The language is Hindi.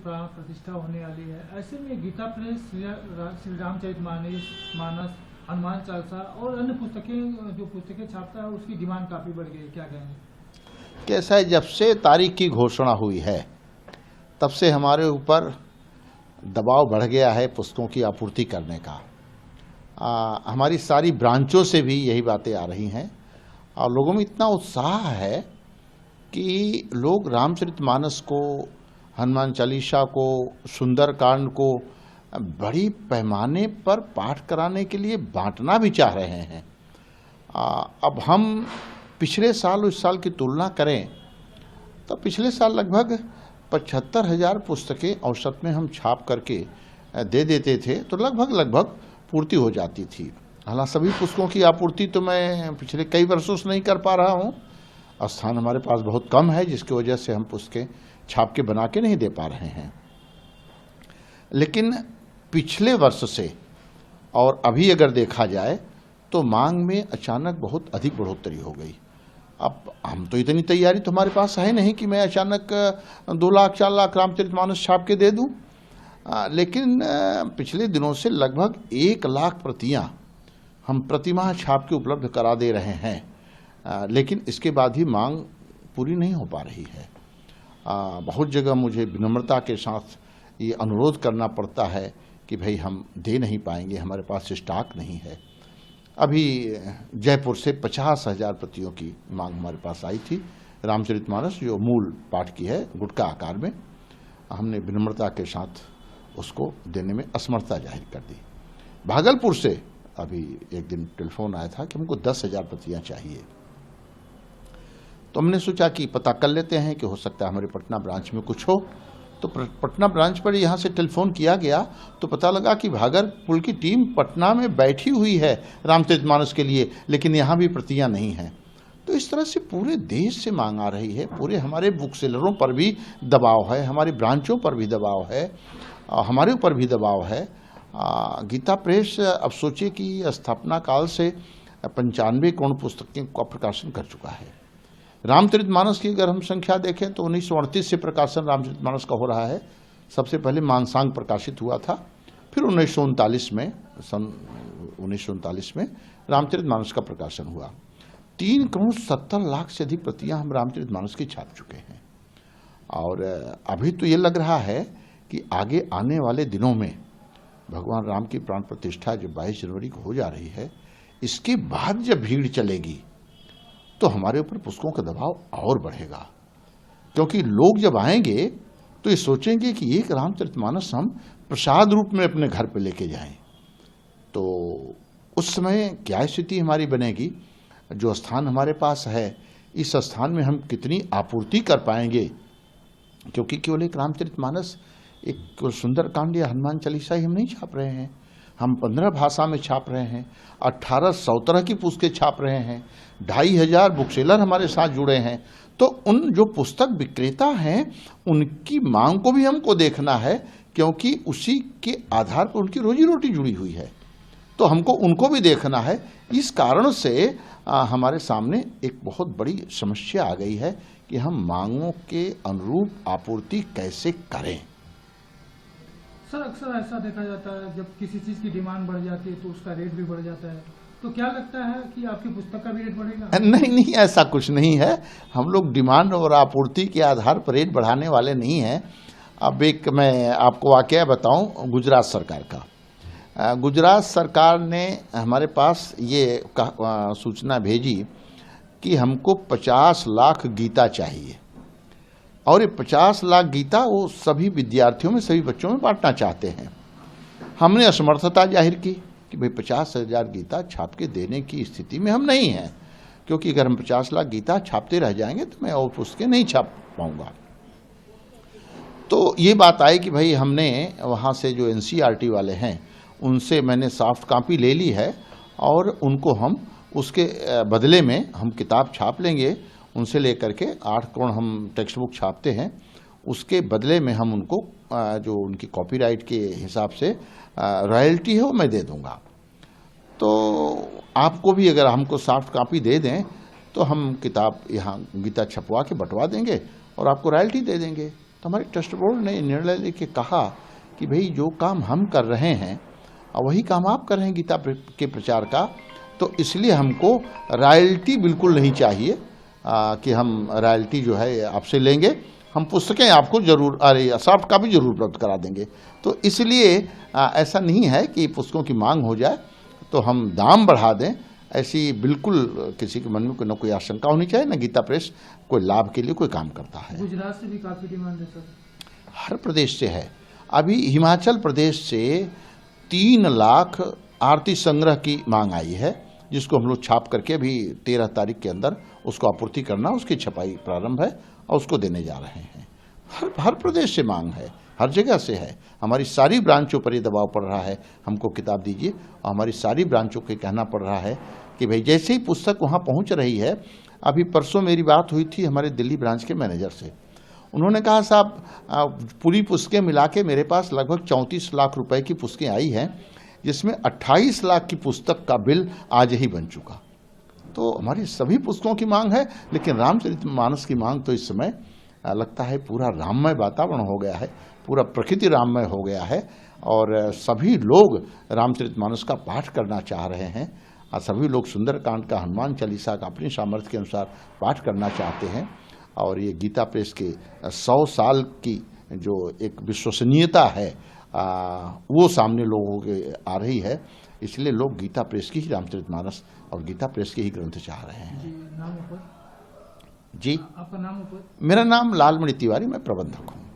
प्राण प्रतिष्ठा होने वाली है, ऐसे में गीता प्रेस, श्री रामचरितमानस, मानस, हनुमान चालीसा और अन्य पुस्तकें छापता है, उसकी डिमांड काफी बढ़ गई है, क्या कहेंगे? कैसा है, जब से तारीख की घोषणा हुई है तब से हमारे ऊपर दबाव बढ़ गया है पुस्तकों की आपूर्ति करने का। हमारी सारी ब्रांचों से भी यही बातें आ रही हैं और लोगों में इतना उत्साह है कि लोग रामचरितमानस को, हनुमान चालीसा को, सुंदरकांड को बड़ी पैमाने पर पाठ कराने के लिए बांटना भी चाह रहे हैं। अब हम पिछले साल उस साल की तुलना करें तो पिछले साल लगभग 75,000 पुस्तकें औसत में हम छाप करके दे देते थे, तो लगभग पूर्ति हो जाती थी। हालांकि सभी पुस्तकों की आपूर्ति तो मैं पिछले कई वर्षों से नहीं कर पा रहा हूँ, स्थान हमारे पास बहुत कम है जिसकी वजह से हम पुस्तकें छाप के बना के नहीं दे पा रहे हैं। लेकिन पिछले वर्ष से और अभी अगर देखा जाए तो मांग में अचानक बहुत अधिक बढ़ोतरी हो गई। अब हम तो इतनी तैयारी तो हमारे पास है नहीं कि मैं अचानक 2 लाख 4 लाख रामचरितमानस छाप के दे दूं, लेकिन पिछले दिनों से लगभग 1 लाख प्रतियां हम प्रतिमाह छाप के उपलब्ध करा दे रहे हैं। लेकिन इसके बाद ही मांग पूरी नहीं हो पा रही है। बहुत जगह मुझे विनम्रता के साथ ये अनुरोध करना पड़ता है कि भाई हम दे नहीं पाएंगे, हमारे पास स्टॉक नहीं है। अभी जयपुर से 50,000 प्रतियों की मांग हमारे पास आई थी रामचरितमानस, जो मूल पाठ की है, गुटका आकार में। हमने विनम्रता के साथ उसको देने में असमर्थता जाहिर कर दी। भागलपुर से अभी एक दिन टेलीफोन आया था कि हमको 10,000 प्रतियां चाहिए, तो हमने सोचा कि पता कर लेते हैं कि हो सकता है हमारे पटना ब्रांच में कुछ हो। तो पटना ब्रांच पर यहाँ से टेलीफोन किया गया तो पता लगा कि भागलपुर की टीम पटना में बैठी हुई है रामचरितमानस के लिए, लेकिन यहाँ भी प्रतियां नहीं हैं। तो इस तरह से पूरे देश से मांग आ रही है, पूरे हमारे बुक सेलरों पर भी दबाव है, हमारी ब्रांचों पर भी दबाव है, हमारे ऊपर भी दबाव है। गीता प्रेस अब सोचिए कि स्थापना काल से 95 करोड़ पुस्तकें का प्रकाशन कर चुका है। रामचरितमानस की अगर हम संख्या देखें तो 1938 से प्रकाशन रामचरितमानस का हो रहा है। सबसे पहले मानसांग प्रकाशित हुआ था, फिर 1939 में, सन 1939 में रामचरितमानस का प्रकाशन हुआ। 3 करोड़ 70 लाख से अधिक प्रतियां हम रामचरितमानस की छाप चुके हैं। और अभी तो ये लग रहा है कि आगे आने वाले दिनों में भगवान राम की प्राण प्रतिष्ठा जो 22 जनवरी को हो जा रही है, इसके बाद जब भीड़ चलेगी तो हमारे ऊपर पुस्तकों का दबाव और बढ़ेगा, क्योंकि लोग जब आएंगे तो ये सोचेंगे कि एक रामचरितमानस हम प्रसाद रूप में अपने घर पे लेके जाएं। तो उस समय क्या स्थिति हमारी बनेगी? जो स्थान हमारे पास है, इस स्थान में हम कितनी आपूर्ति कर पाएंगे? क्योंकि केवल एक रामचरितमानस, एक सुंदरकांड या हनुमान चालीसा ही हम नहीं छाप रहे हैं, हम 15 भाषा में छाप रहे हैं, 1800 तरह की पुस्तकें छाप रहे हैं, 2,500 बुक सेलर हमारे साथ जुड़े हैं। तो उन जो पुस्तक विक्रेता हैं उनकी मांग को भी हमको देखना है, क्योंकि उसी के आधार पर उनकी रोजी रोटी जुड़ी हुई है, तो हमको उनको भी देखना है। इस कारण से हमारे सामने एक बहुत बड़ी समस्या आ गई है कि हम मांगों के अनुरूप आपूर्ति कैसे करें। सर, अक्सर ऐसा देखा जाता है जब किसी चीज़ की डिमांड बढ़ जाती है तो उसका रेट भी बढ़ जाता है, तो क्या लगता है कि आपकी पुस्तक का भी रेट बढ़ेगा? नहीं, ऐसा कुछ नहीं है। हम लोग डिमांड और आपूर्ति के आधार पर रेट बढ़ाने वाले नहीं हैं। अब एक मैं आपको वाकया बताऊं गुजरात सरकार का। गुजरात सरकार ने हमारे पास ये सूचना भेजी कि हमको 50 लाख गीता चाहिए, और ये 50 लाख गीता वो सभी विद्यार्थियों में, सभी बच्चों में बांटना चाहते हैं। हमने असमर्थता जाहिर की कि भाई 50,000 गीता छाप के देने की स्थिति में हम नहीं हैं, क्योंकि अगर हम 50 लाख गीता छापते रह जाएंगे तो मैं और पुस्तकें नहीं छाप पाऊंगा। तो ये बात आई कि भाई हमने वहाँ से जो NCERT वाले हैं उनसे मैंने सॉफ्ट कॉपी ले ली है, और उनको हम उसके बदले में हम किताब छाप लेंगे। उनसे लेकर के 8 करोड़ हम टेक्स्ट बुक छापते हैं, उसके बदले में हम उनको जो उनकी कॉपीराइट के हिसाब से रॉयल्टी है वो मैं दे दूंगा। तो आपको भी अगर हमको सॉफ्ट कॉपी दे दें तो हम किताब यहाँ गीता छपवा के बंटवा देंगे और आपको रॉयल्टी दे देंगे। तो हमारे ट्रस्ट बोर्ड ने निर्णय लेके कहा कि भाई जो काम हम कर रहे हैं वही काम आप कर रहे हैं गीता के प्रचार का, तो इसलिए हमको रॉयल्टी बिल्कुल नहीं चाहिए कि हम रॉयल्टी जो है आपसे लेंगे, हम पुस्तकें आपको जरूर सॉफ्ट कॉपी जरूर उपलब्ध करा देंगे। तो इसलिए ऐसा नहीं है कि पुस्तकों की मांग हो जाए तो हम दाम बढ़ा दें, ऐसी बिल्कुल किसी के मन में न कोई आशंका होनी चाहिए, न गीता प्रेस कोई लाभ के लिए कोई काम करता है। गुजरात से भी काफ़ी डिमांड है सर? हर प्रदेश से है। अभी हिमाचल प्रदेश से 3 लाख आरती संग्रह की मांग आई है, जिसको हम लोग छाप करके अभी 13 तारीख के अंदर उसको आपूर्ति करना, उसकी छपाई प्रारंभ है और उसको देने जा रहे हैं। हर प्रदेश से मांग है, हर जगह से है। हमारी सारी ब्रांचों पर ये दबाव पड़ रहा है हमको किताब दीजिए, और हमारी सारी ब्रांचों को कहना पड़ रहा है कि भाई जैसे ही पुस्तक वहाँ पहुँच रही है। अभी परसों मेरी बात हुई थी हमारे दिल्ली ब्रांच के मैनेजर से, उन्होंने कहा साहब पूरी पुस्तकें मिला के मेरे पास लगभग 34 लाख रुपए की पुस्तकें आई हैं, जिसमें 28 लाख की पुस्तक का बिल आज ही बन चुका। तो हमारी सभी पुस्तकों की मांग है, लेकिन रामचरितमानस की मांग तो इस समय लगता है पूरा राममय वातावरण हो गया है, पूरा प्रकृति राममय हो गया है, और सभी लोग रामचरितमानस का पाठ करना चाह रहे हैं, और सभी लोग सुंदरकांड का, हनुमान चालीसा का अपनी सामर्थ्य के अनुसार पाठ करना चाहते हैं। और ये गीता प्रेस के 100 साल की जो एक विश्वसनीयता है वो सामने लोगों के आ रही है, इसलिए लोग गीता प्रेस की ही रामचरितमानस और गीता प्रेस के ही ग्रंथ चाह रहे हैं। जी, नाम ऊपर? जी, आपका नाम ऊपर? मेरा नाम लालमणि तिवारी, मैं प्रबंधक हूँ।